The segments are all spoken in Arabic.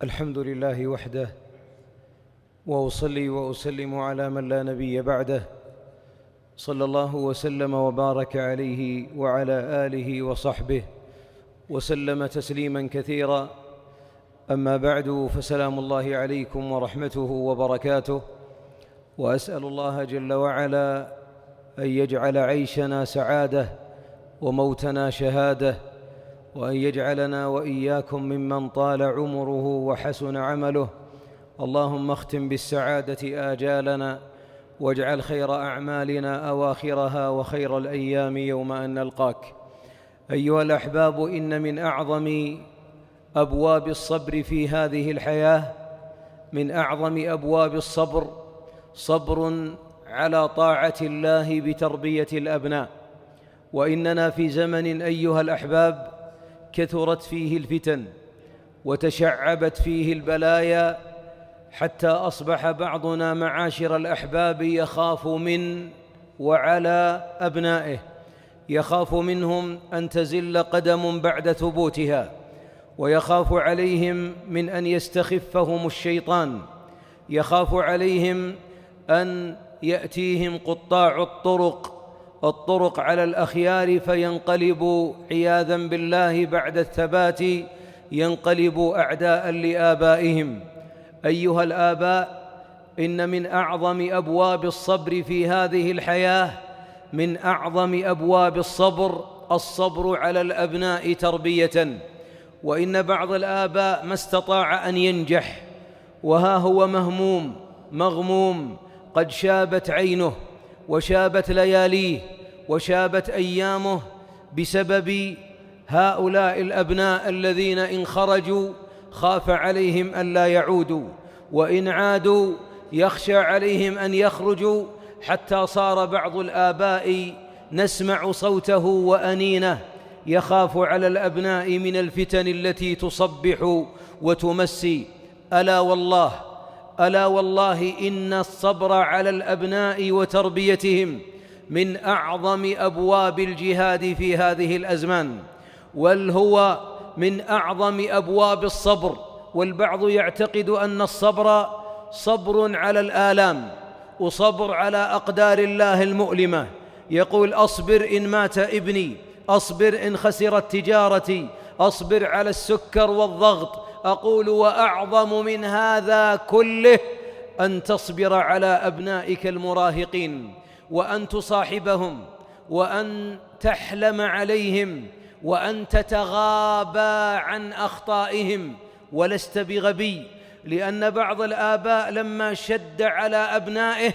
الحمد لله وحده، وأصلي وأسلم على من لا نبي بعده، صلى الله وسلم وبارك عليه وعلى آله وصحبه وسلم تسليما كثيرا. أما بعد، فسلام الله عليكم ورحمته وبركاته، وأسأل الله جل وعلا أن يجعل عيشنا سعادة وموتنا شهادة، وأن يجعلنا وإياكم ممن طال عمره وحسن عمله. اللهم اختم بالسعادة آجالنا، واجعل خير أعمالنا أواخرها، وخير الأيام يوم أن نلقاك. أيها الأحباب، إن من أعظم أبواب الصبر في هذه الحياة، من أعظم أبواب الصبر، صبر على طاعة الله بتربية الأبناء. وإننا في زمن أيها الأحباب كثرت فيه الفتن وتشعبت فيه البلايا، حتى أصبح بعضنا معاشر الأحباب يخاف من وعلى أبنائه، يخاف منهم أن تزل قدم بعد ثبوتها، ويخاف عليهم من أن يستخفهم الشيطان، يخاف عليهم أن يأتيهم قطاع الطرق على الأخيار فينقلبوا عياذا بالله بعد الثبات، ينقلبوا أعداء لآبائهم. أيها الآباء، إن من أعظم أبواب الصبر في هذه الحياة، من أعظم أبواب الصبر على الأبناء تربية. وإن بعض الآباء ما استطاع أن ينجح، وها هو مغموم، قد شابت عينه وشابت لياليه وشابت أيامه بسبب هؤلاء الأبناء الذين إن خرجوا خاف عليهم أن لا يعودوا، وإن عادوا يخشى عليهم أن يخرجوا، حتى صار بعض الآباء نسمع صوته وأنينه يخاف على الأبناء من الفتن التي تصبح وتمسي. ألا والله إن الصبر على الأبناء وتربيتهم من أعظم أبواب الجهاد في هذه الأزمان، هو من أعظم أبواب الصبر. والبعض يعتقد أن الصبر صبر على الآلام وصبر على أقدار الله المؤلمة، يقول: أصبر إن مات ابني، أصبر إن خسرت تجارتي، أصبر على السكر والضغط. أقول: وأعظم من هذا كله أن تصبر على أبنائك المراهقين، وأن تصاحبهم، وأن تحلم عليهم، وأن تتغابى عن أخطائهم، ولست بغبي. لأن بعض الآباء لما شد على أبنائه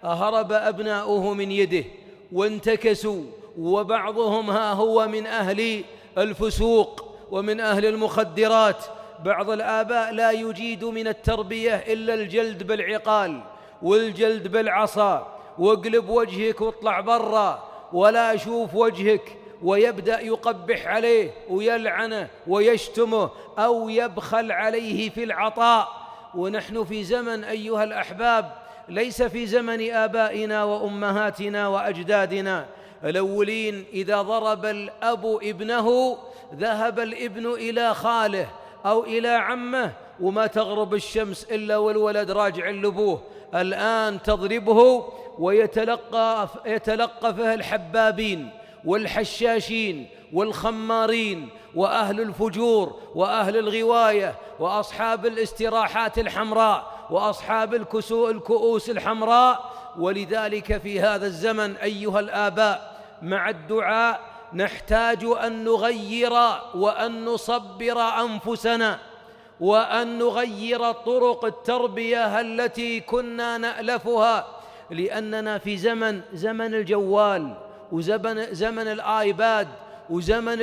هرب أبناؤه من يده وانتكسوا، وبعضهم ها هو من أهل الفسوق ومن أهل المخدرات. بعض الآباء لا يجيد من التربية إلا الجلد بالعقال والجلد بالعصا، واقلب وجهك واطلع برا ولا أشوف وجهك، ويبدأ يقبح عليه ويلعنه ويشتمه أو يبخل عليه في العطاء. ونحن في زمن أيها الأحباب ليس في زمن آبائنا وأمهاتنا وأجدادنا الأولين. إذا ضرب الأب ابنه ذهب الابن إلى خاله أو إلى عمه، وما تغرب الشمس إلا والولد راجع لأبوه. الآن تضربه ويتلقفه الحبابين والحشاشين والخمارين وأهل الفجور وأهل الغواية وأصحاب الاستراحات الحمراء وأصحاب الكؤوس الحمراء. ولذلك في هذا الزمن أيها الآباء، مع الدعاء نحتاج أن نغير وأن نصبر أنفسنا، وأن نغير طرق التربية التي كنا نألفها، لأننا في زمن الجوال، وزمن الآيباد، وزمن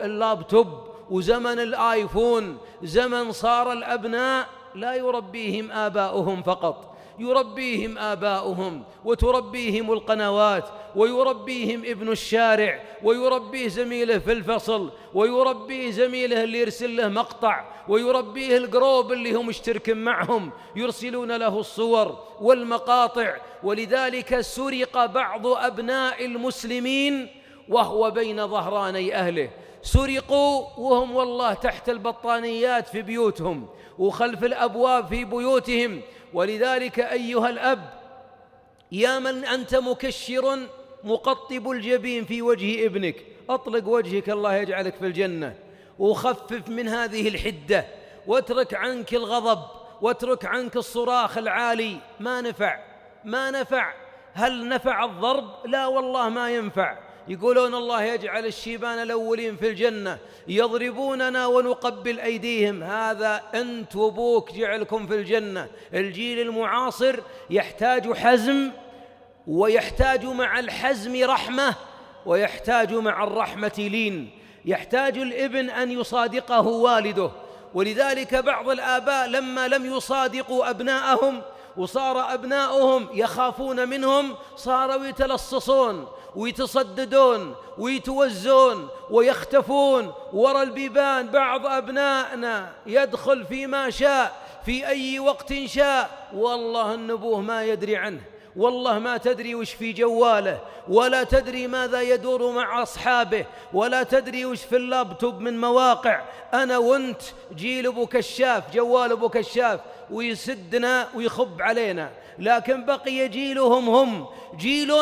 اللابتوب، وزمن الآيفون. زمن صار الأبناء لا يربيهم آباؤهم فقط، يربيهم آباؤهم وتربيهم القنوات، ويربيهم ابن الشارع، ويربيه زميله في الفصل، ويربيه زميله اللي يرسل له مقطع، ويربيه الجروب اللي هم مشتركين معهم يرسلون له الصور والمقاطع. ولذلك سرق بعض أبناء المسلمين وهو بين ظهراني أهله، سرقوا وهم والله تحت البطانيات في بيوتهم وخلف الأبواب في بيوتهم. ولذلك أيها الأب، يا من أنت مكشر مقطب الجبين في وجه ابنك، أطلق وجهك الله يجعلك في الجنة، وخفف من هذه الحدة، واترك عنك الغضب، واترك عنك الصراخ العالي. ما نفع. هل نفع الضرب؟ لا والله ما ينفع. يقولون الله يجعل الشيبان الأولين في الجنة يضربوننا ونقبل أيديهم، هذا أنت وأبوك جعلكم في الجنة. الجيل المعاصر يحتاج حزم، ويحتاج مع الحزم رحمة، ويحتاج مع الرحمة لين. يحتاج الابن أن يصادقه والده. ولذلك بعض الآباء لما لم يصادقوا أبناءهم وصار أبناؤهم يخافون منهم، صاروا يتلصصون ويتصددون ويتوزون ويختفون وراء البيبان. بعض أبنائنا يدخل فيما شاء في أي وقت شاء، والله النبوه ما يدري عنه، والله ما تدري وش في جواله، ولا تدري ماذا يدور مع أصحابه، ولا تدري وش في اللابتوب من مواقع. أنا وانت جيل أبو كشاف، جوال أبو كشاف، ويسدنا ويخب علينا. لكن بقي جيلهم هم جيل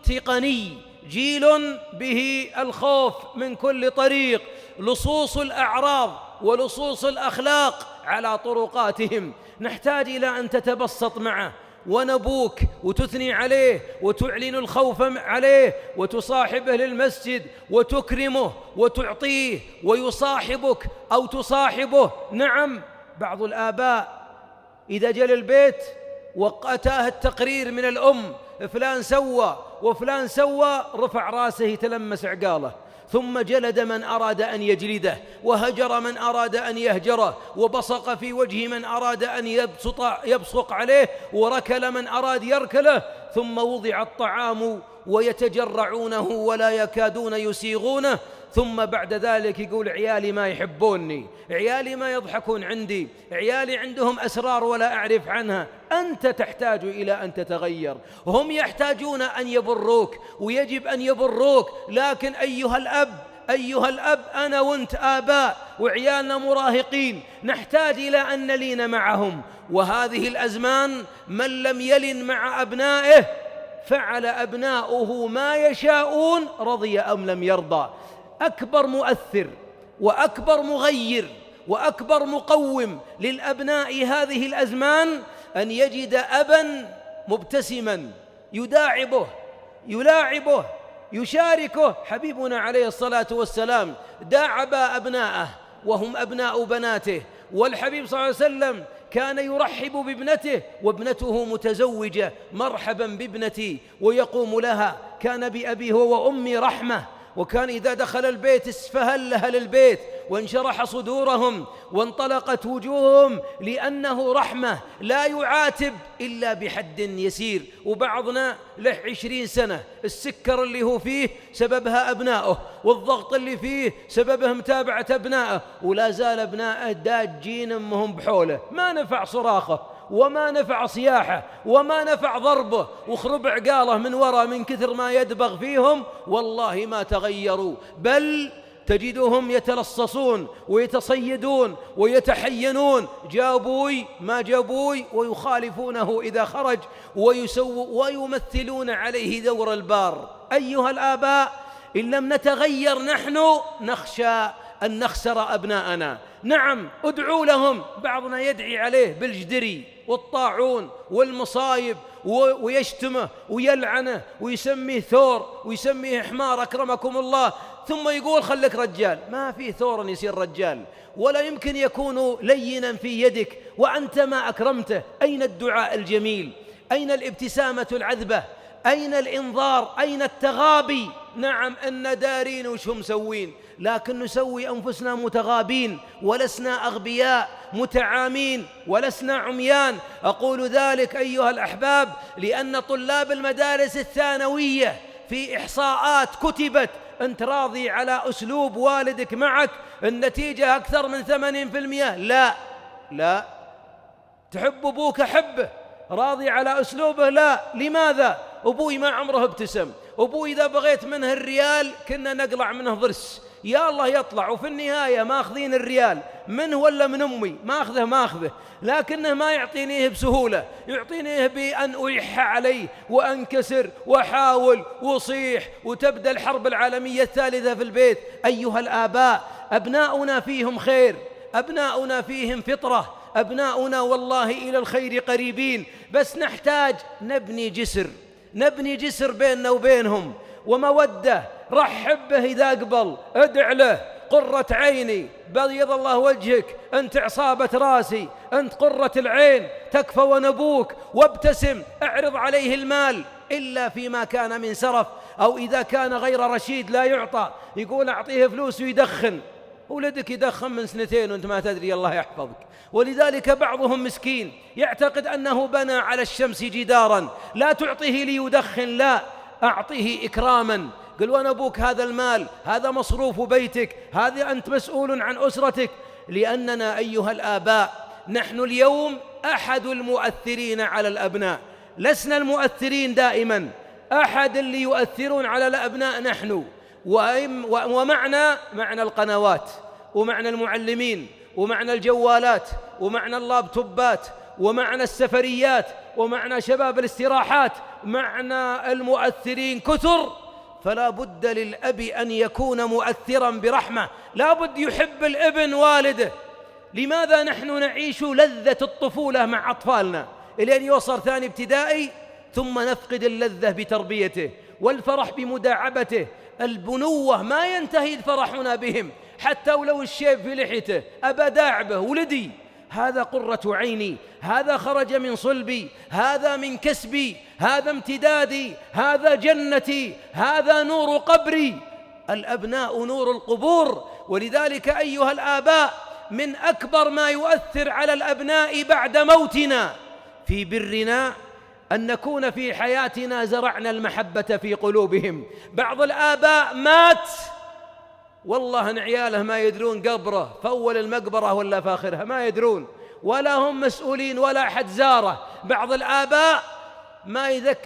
تقني، جيل به الخوف من كل طريق، لصوص الأعراض ولصوص الأخلاق على طرقاتهم. نحتاج إلى أن تتبسط معه ونبوك وتثني عليه وتعلن الخوف عليه وتصاحبه للمسجد وتكرمه وتعطيه ويصاحبك أو تصاحبه. نعم، بعض الآباء إذا جاء البيت وأتاه التقرير من الأم فلان سوى وفلان سوى، رفع راسه يتلمس عقاله، ثم جلد من أراد أن يجلده، وهجر من أراد أن يهجره، وبصق في وجه من أراد أن يبصق عليه، وركل من أراد يركله. ثم وضع الطعام ويتجرعونه ولا يكادون يسيغونه، ثم بعد ذلك يقول عيالي ما يحبوني، عيالي ما يضحكون عندي، عيالي عندهم أسرار ولا أعرف عنها. أنت تحتاج إلى أن تتغير، هم يحتاجون أن يبروك ويجب أن يبروك. لكن أيها الأب أنا وأنت آباء وعيالنا مراهقين، نحتاج إلى أن نلين معهم. وهذه الأزمان من لم يلن مع أبنائه فعل أبناؤه ما يشاءون، رضي أم لم يرضى. أكبر مؤثر وأكبر مغير وأكبر مقوم للأبناء هذه الأزمان أن يجد أبا مبتسما يداعبه يلاعبه يشاركه. حبيبنا عليه الصلاة والسلام داعب أبناءه وهم أبناء بناته، والحبيب صلى الله عليه وسلم كان يرحب بابنته وابنته متزوجة، مرحبا بابنتي، ويقوم لها. كان بأبي هو وأمي رحمة، وكان إذا دخل البيت اسفهل أهل البيت وانشرح صدورهم وانطلقت وجوههم، لأنه رحمة، لا يعاتب إلا بحد يسير. وبعضنا له 20 سنة السكر اللي هو فيه سببها أبنائه، والضغط اللي فيه سببه متابعة أبنائه، ولا زال أبنائه داجين أمهم بحوله. ما نفع صراخه، وما نفع صياحه، وما نفع ضربه وخرب عقاله من وراء من كثر ما يدبغ فيهم. والله ما تغيروا، بل تجدهم يتلصصون ويتصيدون ويتحينون، جابوي ما جابوي، ويخالفونه إذا خرج ويمثلون عليه دور البار. أيها الآباء، إن لم نتغير نحن نخشى أن نخسر أبناءنا. نعم، ادعوا لهم. بعضنا يدعي عليه بالجدري والطاعون والمصايب ويشتمه ويلعنه ويسميه ثور ويسميه حمار أكرمكم الله، ثم يقول خلك رجال. ما في ثور يصير رجال، ولا يمكن يكون لينا في يدك وأنت ما أكرمته. أين الدعاء الجميل؟ أين الابتسامة العذبة؟ أين الإنظار؟ أين التغابي؟ نعم، أن دارين وش هم مسوين، لكن نسوي أنفسنا متغابين، ولسنا أغبياء متعامين، ولسنا عميان. أقول ذلك أيها الأحباب لأن طلاب المدارس الثانوية في إحصاءات كتبت أنت راضي على أسلوب والدك معك، النتيجة أكثر من 80%. لا، تحب أبوك حبه، راضي على أسلوبه لا. لماذا؟ أبوي ما عمره ابتسم، أبوي إذا بغيت منه الريال كنا نقلع منه ضرس، يا الله يطلع، وفي النهاية ماخذين الريال منه ولا من أمي، ماخذه، لكنه ما يعطينيه بسهولة، يعطينيه بأن ألح عليه وأنكسر وأحاول وصيح، وتبدأ الحرب العالمية الثالثة في البيت. أيها الآباء، أبناؤنا فيهم خير، أبناؤنا فيهم فطرة، أبناؤنا والله إلى الخير قريبين، بس نحتاج نبني جسر بيننا وبينهم ومودة. رحب به إذا أقبل، ادع له، قرة عيني، بيض الله وجهك، أنت عصابة راسي، أنت قرة العين، تكفى ونبوك، وابتسم. اعرض عليه المال إلا فيما كان من سرف، أو إذا كان غير رشيد لا يعطى. يقول أعطيه فلوس ويدخن، ولدك يدخن من 2 وأنت ما تدري، الله يحفظك. ولذلك بعضهم مسكين يعتقد أنه بنى على الشمس جدارا، لا تعطيه ليدخن، لا، أعطيه إكراما. قل وأنا أبوك هذا المال، هذا مصروف بيتك، هذا أنت مسؤول عن أسرتك. لأننا أيها الآباء نحن اليوم أحد المؤثرين على الأبناء، لسنا المؤثرين دائما، أحد اللي يؤثرون على الأبناء نحن. ومعنى القنوات، ومعنى المعلمين، ومعنى الجوالات، ومعنى اللابتوبات، ومعنى السفريات، ومعنى شباب الاستراحات، معنى المؤثرين كثر. فلا بد للأب أن يكون مؤثرا برحمة، لا بد يحب الابن والده. لماذا نحن نعيش لذة الطفولة مع أطفالنا إلى أن يوصل 2 ابتدائي، ثم نفقد اللذة بتربيته والفرح بمداعبته؟ البنوة ما ينتهي فرحنا بهم، حتى ولو الشيب في لحيته أبا داعبه، ولدي هذا قرة عيني، هذا خرج من صلبي، هذا من كسبي، هذا امتدادي، هذا جنتي، هذا نور قبري. الأبناء نور القبور. ولذلك أيها الآباء، من أكبر ما يؤثر على الأبناء بعد موتنا في برنا أن نكون في حياتنا زرعنا المحبة في قلوبهم. بعض الآباء مات والله أن عياله ما يدرون قبره فأول المقبرة ولا فاخرها، ما يدرون، ولا هم مسؤولين، ولا أحد زاره. بعض الآباء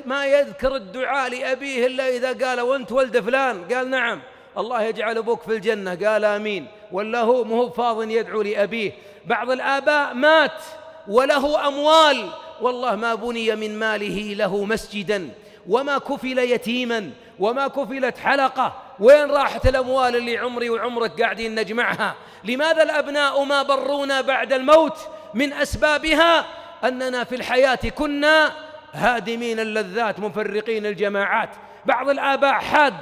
ما يذكر الدعاء لأبيه إلا إذا قال وأنت ولد فلان، قال نعم، الله يجعل أبوك في الجنة، قال آمين، ولا هو مهو فاض يدعو لأبيه. بعض الآباء مات وله أموال، والله ما بني من ماله له مسجدا، وما كفل يتيما، وما كفلت حلقة. وين راحت الأموال اللي عمري وعمرك قاعدين نجمعها؟ لماذا الأبناء ما برونا بعد الموت؟ من أسبابها أننا في الحياة كنا هادمين اللذات، مفرقين الجماعات. بعض الآباء حاد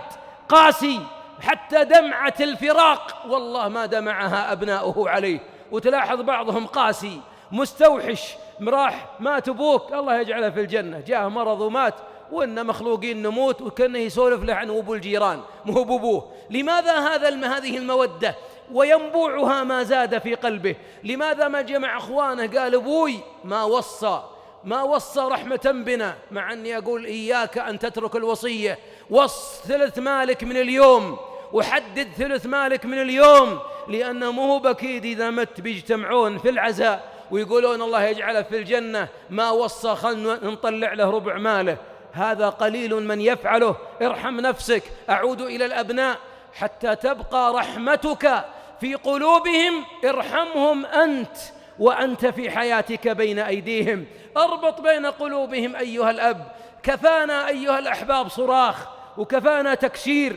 قاسي، حتى دمعة الفراق والله ما دمعها أبناؤه عليه. وتلاحظ بعضهم قاسي مستوحش، مراح مات أبوك الله يجعله في الجنة، جاء مرض ومات، وإن مخلوقين نموت، وكأنه يسولف له عن أبو الجيران مو بأبوه. لماذا هذه المودة وينبوعها ما زاد في قلبه؟ لماذا ما جمع أخوانه قال أبوي ما وصى رحمة بنا؟ مع أني أقول إياك أن تترك الوصية، وص 3 مالك من اليوم، وحدد 3 مالك من اليوم، لأنه مو بكيد إذا مت بيجتمعون في العزاء ويقولون الله يجعله في الجنة، ما وصى خلنا نطلع له ربع ماله. هذا قليل من يفعله. ارحم نفسك. أعود إلى الأبناء، حتى تبقى رحمتك في قلوبهم ارحمهم أنت وأنت في حياتك بين أيديهم. اربط بين قلوبهم أيها الأب. كفانا أيها الأحباب صراخ، وكفانا تكشير.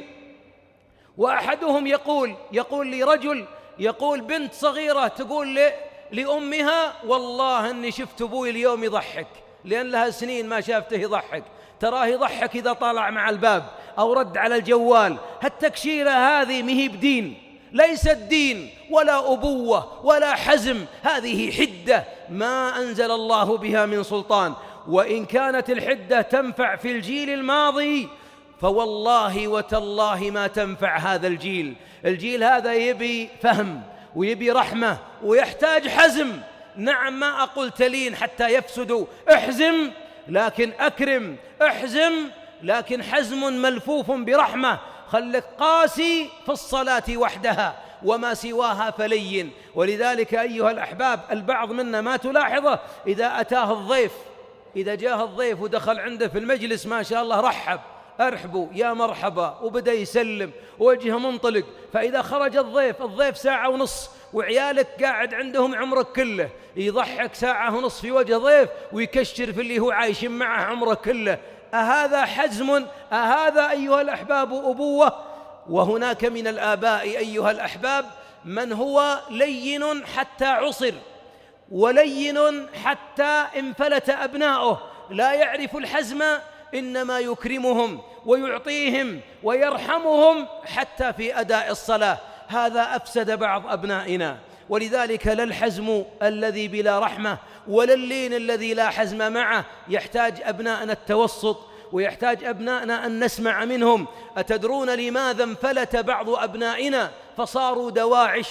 وأحدهم يقول لي رجل، يقول بنت صغيرة تقول لأمها والله أني شفت أبوي اليوم يضحك، لأن لها سنين ما شافته يضحك، تراه يضحك إذا طالع مع الباب أو رد على الجوال. هالتكشيرة هذه مهيب دين، ليست دين ولا أبوة ولا حزم، هذه حدة ما أنزل الله بها من سلطان. وإن كانت الحدة تنفع في الجيل الماضي، فوالله وتالله ما تنفع هذا الجيل هذا يبي فهم ويبي رحمة ويحتاج حزم. نعم ما أقول تلين حتى يفسدوا، احزم لكن أكرم، احزم لكن حزم ملفوف برحمة. خلك قاسي في الصلاة وحدها، وما سواها فلين. ولذلك أيها الأحباب، البعض منا ما تلاحظه إذا أتاه الضيف، إذا جاء الضيف ودخل عنده في المجلس ما شاء الله رحب، ارحبوا يا مرحبا، وبدأ يسلم وجهه منطلق. فإذا خرج الضيف ساعة ونص وعيالك قاعد عندهم عمرك كله، يضحك ساعة ونص في وجه ضيف ويكشر في اللي هو عايشين معه عمرك كله. أهذا حزم؟ أهذا أيها الأحباب أبوة؟ وهناك من الآباء أيها الأحباب من هو لين حتى عصر، ولين حتى انفلت أبناؤه، لا يعرف الحزم، إنما يكرمهم ويعطيهم ويرحمهم حتى في أداء الصلاة. هذا أفسد بعض أبنائنا. ولذلك لا الحزم الذي بلا رحمة ولا اللين الذي لا حزم معه. يحتاج أبنائنا التوسط، ويحتاج أبنائنا أن نسمع منهم. أتدرون لماذا انفلت بعض أبنائنا فصاروا دواعش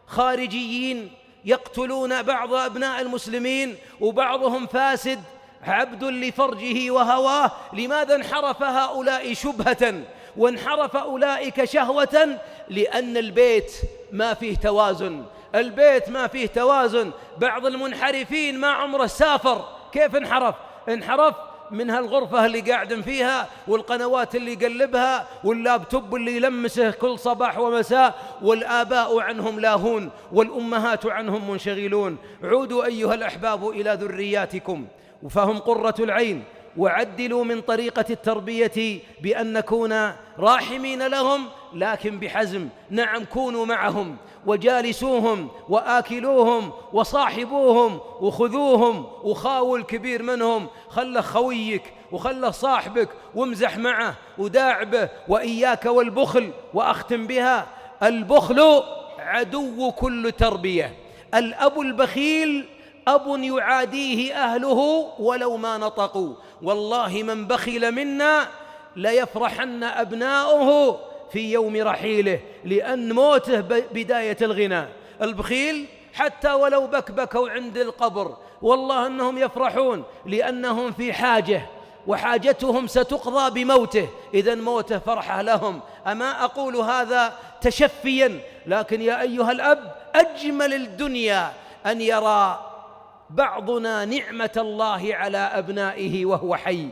خارجيين يقتلون بعض أبناء المسلمين، وبعضهم فاسد عبد لفرجه وهواه؟ لماذا انحرف هؤلاء شبهة وانحرف أولئك شهوة؟ لأن البيت ما فيه توازن، البيت ما فيه توازن. بعض المنحرفين ما عمره سافر، كيف انحرف؟ انحرف من هالغرفة اللي قاعد فيها، والقنوات اللي يقلبها، واللابتوب اللي يلمسه كل صباح ومساء، والآباء عنهم لاهون والأمهات عنهم منشغلون. عودوا أيها الأحباب إلى ذرياتكم فهم قرة العين، وعدلوا من طريقة التربية بأن نكون راحمين لهم لكن بحزم. نعم، كونوا معهم وجالسوهم وآكلوهم وصاحبوهم وخذوهم، وخاول كبير منهم، خله خويك وخله صاحبك، وامزح معه وداعبه. وإياك والبخل. وأختم بها: البخل عدو كل تربية. الأب البخيل أب يعاديه أهله ولو ما نطقوا. والله من بخل منا ليفرحن أبناؤه في يوم رحيله، لأن موته بداية الغنى. البخيل حتى ولو بكبكوا عند القبر والله أنهم يفرحون، لأنهم في حاجة، وحاجتهم ستقضى بموته، إذن موته فرحة لهم. أما أقول هذا تشفيا، لكن يا أيها الأب، أجمل الدنيا أن يرى بعضنا نعمة الله على أبنائه وهو حي.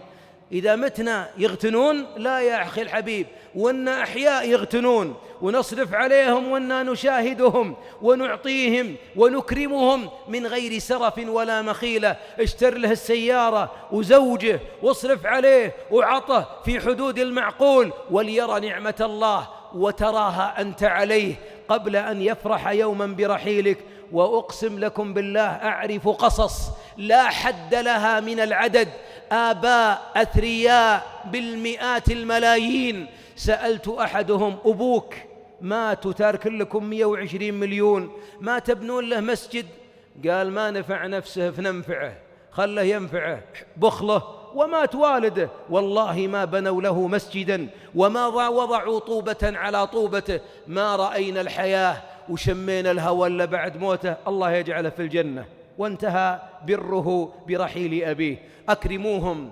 إذا متنا يغتنون؟ لا يا أخي الحبيب، وإنا أحياء يغتنون، ونصرف عليهم وإنا نشاهدهم ونعطيهم ونكرمهم من غير سرف ولا مخيلة. اشتر له السيارة وزوجه واصرف عليه وعطه في حدود المعقول، وليرى نعمة الله وتراها أنت عليه قبل أن يفرح يوما برحيلك. وأقسم لكم بالله أعرف قصص لا حد لها من العدد، آباء أثرياء بالمئات الملايين. سألت أحدهم: أبوك مات وتارك لكم 120 مليون، ما تبنون له مسجد؟ قال: ما نفع نفسه فننفعه، خله ينفعه، بخله. ومات والده، والله ما بنوا له مسجدا وما وضعوا طوبة على طوبته. ما رأينا الحياة وشمينا الهوى إلا بعد موته. الله يجعله في الجنة. وانتهى بره برحيل أبيه. أكرموهم،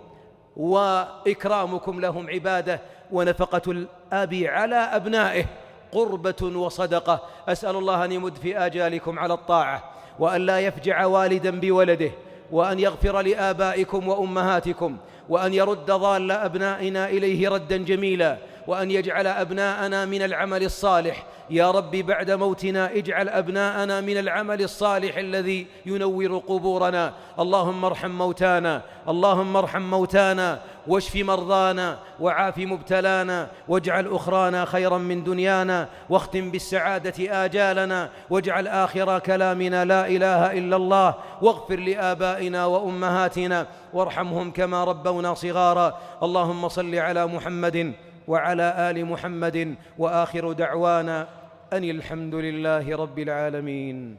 وإكرامكم لهم عبادة، ونفقة الأب على أبنائه قربة وصدقة. أسأل الله أن يمد في آجالكم على الطاعة، وأن لا يفجع والدا بولده، وأن يغفر لآبائكم وأمهاتكم، وأن يرد ضال أبنائنا إليه ردا جميلا، وأن يجعل أبناءنا من العمل الصالح. يا رب بعد موتنا اجعل أبناءنا من العمل الصالح الذي ينور قبورنا. اللهم ارحم موتانا، اللهم ارحم موتانا، واشف مرضانا، وعاف مبتلانا، واجعل أخرانا خيرا من دنيانا، واختم بالسعادة آجالنا، واجعل آخر كلامنا لا إله إلا الله. واغفر لآبائنا وأمهاتنا وارحمهم كما ربونا صغارا. اللهم صل على محمد وعلى آل محمد، وآخر دعوانا أن الحمد لله رب العالمين.